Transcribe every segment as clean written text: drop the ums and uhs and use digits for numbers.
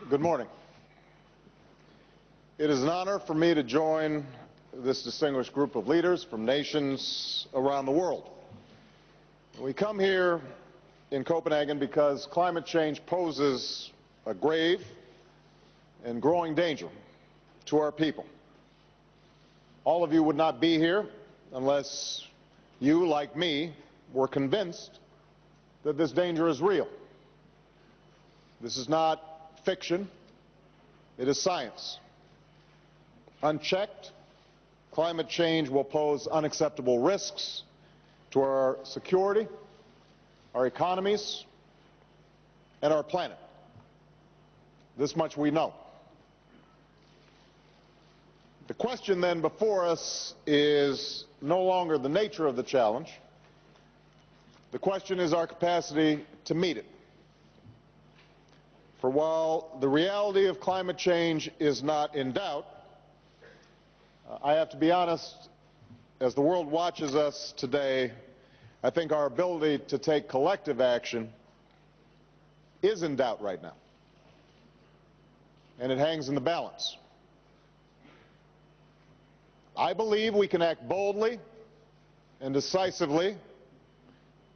Good morning. It is an honor for me to join this distinguished group of leaders from nations around the world. We come here in Copenhagen because climate change poses a grave and growing danger to our people. All of you would not be here unless you, like me, were convinced that this danger is real. This is not fiction, it is science. Unchecked, climate change will pose unacceptable risks to our security, our economies, and our planet. This much we know. The question then before us is no longer the nature of the challenge. The question is our capacity to meet it. For while the reality of climate change is not in doubt, I have to be honest, as the world watches us today, I think our ability to take collective action is in doubt right now. And it hangs in the balance. I believe we can act boldly and decisively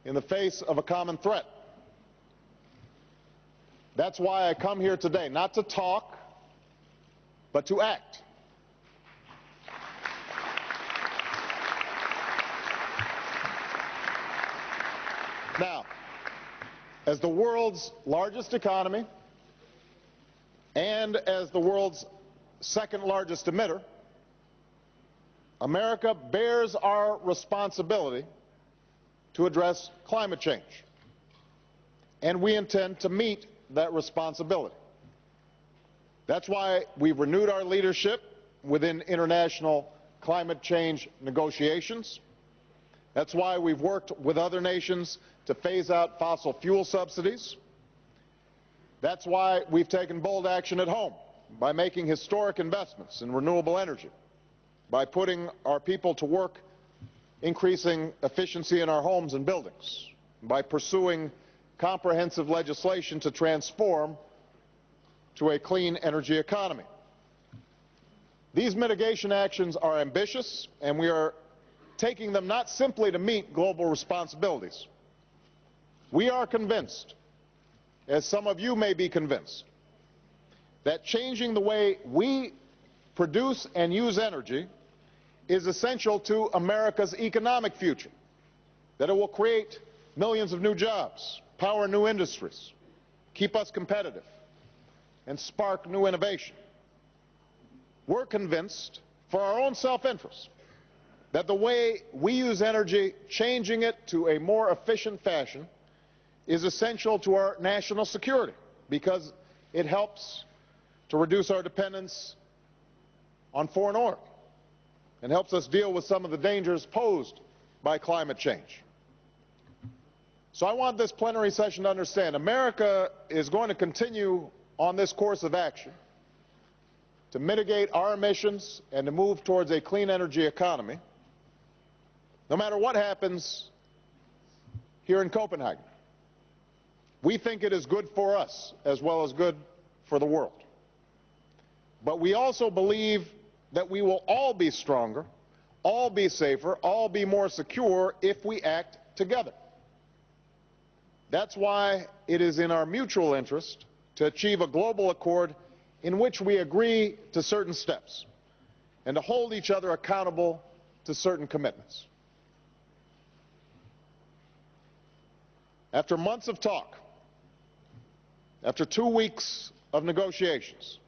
in the face of a common threat. That's why I come here today, not to talk, but to act. Now, as the world's largest economy and as the world's second largest emitter, America bears our responsibility to address climate change, and we intend to meet that responsibility. That's why we've renewed our leadership within international climate change negotiations. That's why we've worked with other nations to phase out fossil fuel subsidies. That's why we've taken bold action at home by making historic investments in renewable energy, by putting our people to work increasing efficiency in our homes and buildings, by pursuing comprehensive legislation to transform to a clean energy economy. These mitigation actions are ambitious, and we are taking them not simply to meet global responsibilities. We are convinced, as some of you may be convinced, that changing the way we produce and use energy is essential to America's economic future, that it will create millions of new jobs, power new industries, keep us competitive, and spark new innovation. We're convinced, for our own self-interest, that the way we use energy, changing it to a more efficient fashion, is essential to our national security because it helps to reduce our dependence on foreign oil and helps us deal with some of the dangers posed by climate change. So I want this plenary session to understand America is going to continue on this course of action to mitigate our emissions and to move towards a clean energy economy, no matter what happens here in Copenhagen. We think it is good for us as well as good for the world. But we also believe that we will all be stronger, all be safer, all be more secure if we act together. That's why it is in our mutual interest to achieve a global accord in which we agree to certain steps and to hold each other accountable to certain commitments. After months of talk, after 2 weeks of negotiations,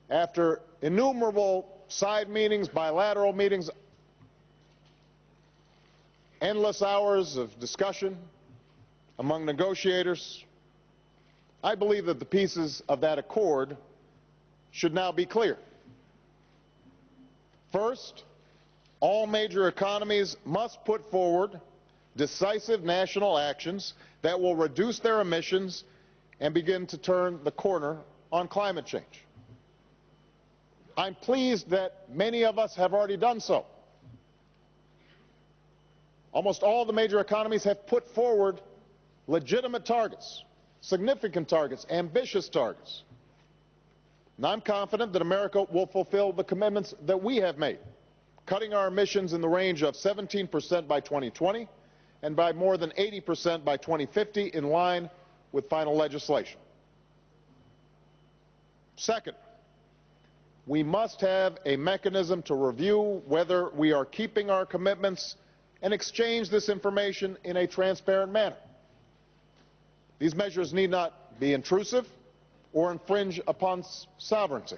after innumerable side meetings, bilateral meetings, endless hours of discussion among negotiators, I believe that the pieces of that accord should now be clear. First, all major economies must put forward decisive national actions that will reduce their emissions and begin to turn the corner on climate change. I'm pleased that many of us have already done so. Almost all the major economies have put forward legitimate targets significant targets, ambitious targets. And I'm confident that America will fulfill the commitments that we have made, cutting our emissions in the range of 17% by 2020 and by more than 80% by 2050, in line with final legislation. Second, we must have a mechanism to review whether we are keeping our commitments and exchange this information in a transparent manner. These measures need not be intrusive or infringe upon sovereignty.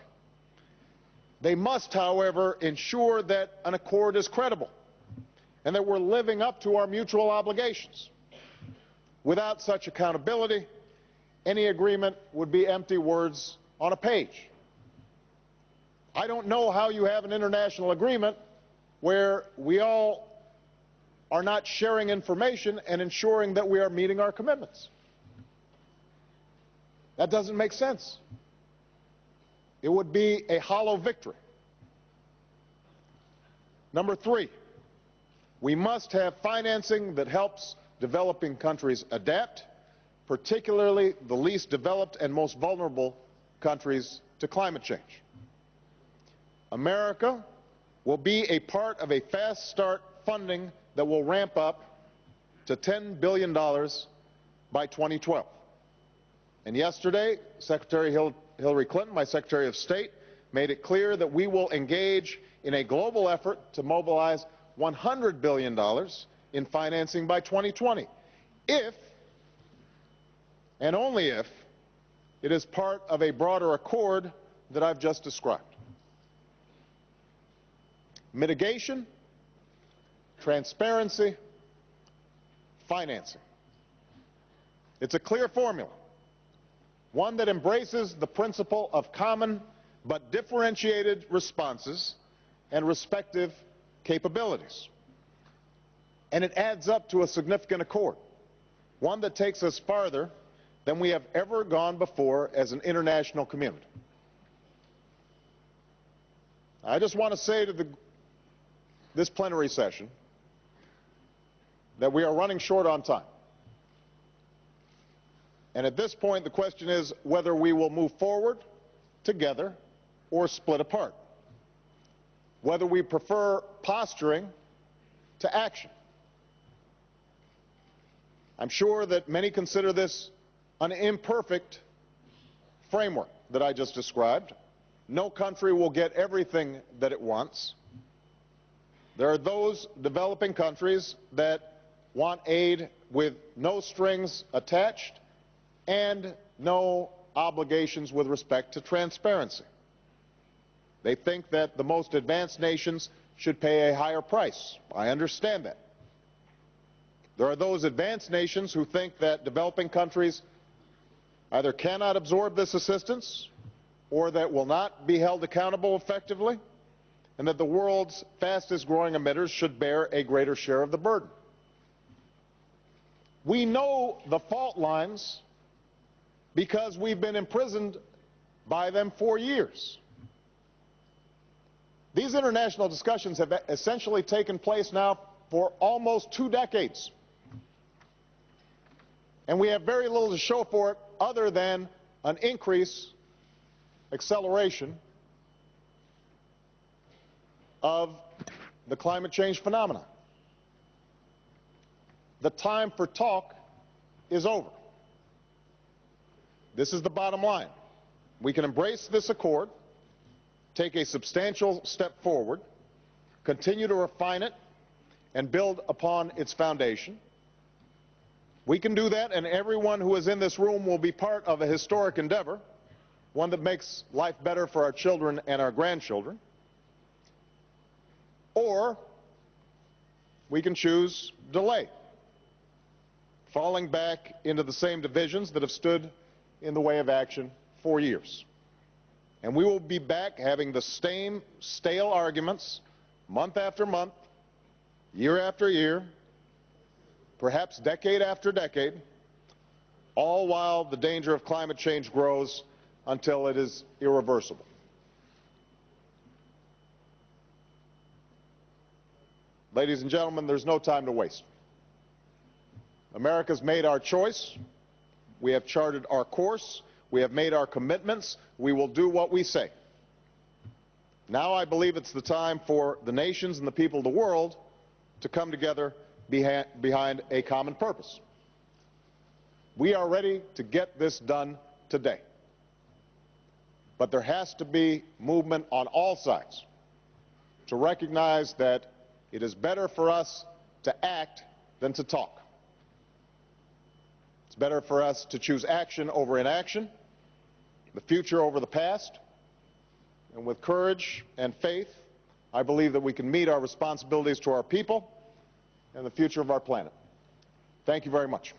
They must, however, ensure that an accord is credible and that we're living up to our mutual obligations. Without such accountability, any agreement would be empty words on a page. I don't know how you have an international agreement where we all are not sharing information and ensuring that we are meeting our commitments. That doesn't make sense. It would be a hollow victory. Number three, we must have financing that helps developing countries adapt, particularly the least developed and most vulnerable countries to climate change. America will be a part of a fast start funding that will ramp up to $10 billion by 2012. And yesterday, Secretary Hillary Clinton, my Secretary of State, made it clear that we will engage in a global effort to mobilize $100 billion in financing by 2020, if, and only if, it is part of a broader accord that I've just described. Mitigation, transparency, financing. It's a clear formula, one that embraces the principle of common but differentiated responses and respective capabilities. And it adds up to a significant accord, one that takes us farther than we have ever gone before as an international community. I just want to say to this plenary session that we are running short on time. And at this point, the question is whether we will move forward together or split apart, whether we prefer posturing to action. I'm sure that many consider this an imperfect framework that I just described. No country will get everything that it wants. There are those developing countries that want aid with no strings attached and no obligations with respect to transparency. They think that the most advanced nations should pay a higher price. I understand that. There are those advanced nations who think that developing countries either cannot absorb this assistance or that will not be held accountable effectively, and that the world's fastest growing emitters should bear a greater share of the burden. We know the fault lines because we've been imprisoned by them for years. These international discussions have essentially taken place now for almost 2 decades. And we have very little to show for it other than an increase, acceleration of the climate change phenomenon. The time for talk is over. This is the bottom line. We can embrace this accord, take a substantial step forward, continue to refine it, and build upon its foundation. We can do that, and everyone who is in this room will be part of a historic endeavor, one that makes life better for our children and our grandchildren. Or we can choose delay, falling back into the same divisions that have stood in the way of action for years. And we will be back having the same stale arguments month after month, year after year, perhaps decade after decade, all while the danger of climate change grows until it is irreversible. Ladies and gentlemen, there's no time to waste. America's made our choice. We have charted our course. We have made our commitments. We will do what we say. Now I believe it's the time for the nations and the people of the world to come together behind a common purpose. We are ready to get this done today. But there has to be movement on all sides to recognize that it is better for us to act than to talk. It's better for us to choose action over inaction, the future over the past, and with courage and faith, I believe that we can meet our responsibilities to our people and the future of our planet. Thank you very much.